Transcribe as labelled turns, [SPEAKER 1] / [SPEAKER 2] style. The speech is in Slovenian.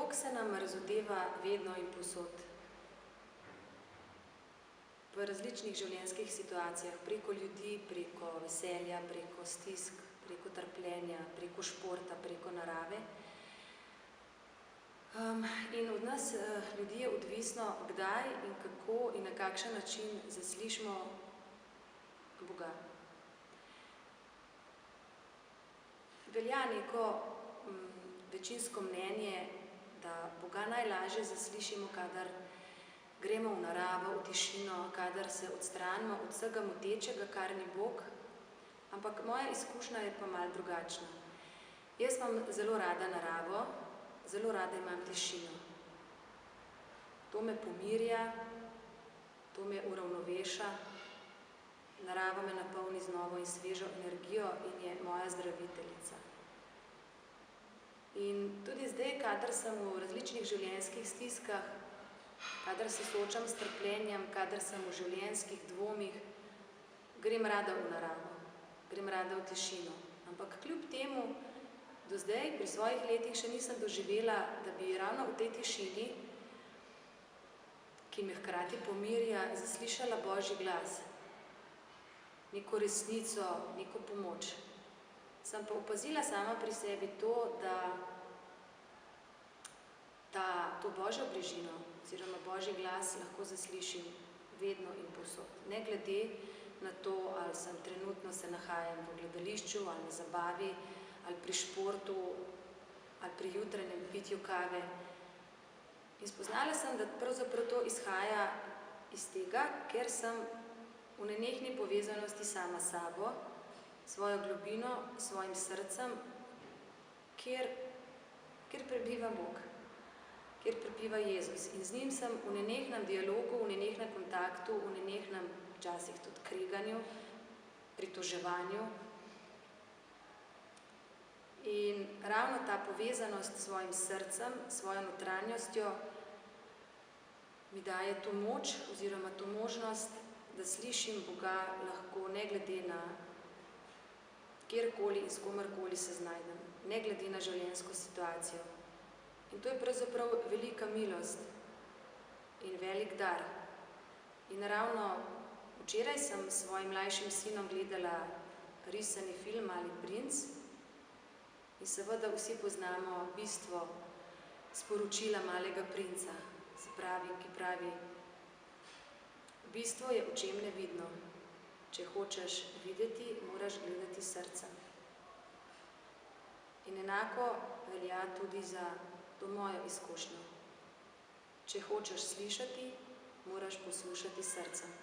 [SPEAKER 1] Bog se nam razodeva vedno in povsod. V različnih življenjskih situacijah, preko ljudi, preko veselja, preko stisk, preko trpljenja, preko športa, preko narave. In od nas ljudi je odvisno, kdaj in kako in na kakšen način zaslišimo Boga. Velja neko večinsko mnenje, da Boga najlažje zaslišimo, kadar gremo v naravo, v tišino, kadar se odstranimo od vsega motečega, kar ni Bog. Ampak moja izkušnja je pa malo drugačna. Jaz imam zelo rada naravo, zelo rada imam tišino. To me pomirja, to me uravnoveša, narava me napolni z novo in svežo energijo in je moja zdraviteljica. In tudi zdaj, kadar sem v različnih življenjskih stiskah, kadar se soočam s trpljenjem, kadar sem v življenjskih dvomih, grem rada v naravo, grem rada v tišino. Ampak kljub temu, do zdaj, pri svojih letih še nisem doživela, da bi ravno v tej tišini, ki me hkrati pomirja, zaslišala Božji glas, neko resnico, neko pomoč. Sem pa opazila sama pri sebi to, da to Božjo bližino oziroma Božji glas lahko zaslišim vedno in povsod. Ne glede na to, ali sem trenutno se nahajam v gledališču, ali na zabavi, ali pri športu, ali pri jutranjem pitju kave. In spoznala sem, da pravzaprav to izhaja iz tega, ker sem v nenehni povezanosti sama s sabo, svojo globino, svojim srcem, kjer prebiva Bog, kjer prebiva Jezus. In z njim sem v nenehnem dialogu, v nenehnem kontaktu, v nenehnem včasih tudi kreganju, pritoževanju. In ravno ta povezanost s svojim srcem, s svojo notranjostjo mi daje to moč oziroma to možnost, da slišim Boga lahko ne glede na kjerkoli in s komerkoli se znajdem, ne glede na življenjsko situacijo. In to je pravzaprav velika milost in velik dar. In ravno včeraj sem s svojim mlajšim sinom gledala risani film Mali princ in seveda vsi poznamo bistvo sporočila Malega princa, ki pravi, bistvo je očem nevidno. Če hočeš videti, moraš gledati srcem. In enako velja tudi za to mojo izkušnjo. Če hočeš slišati, moraš poslušati srcem.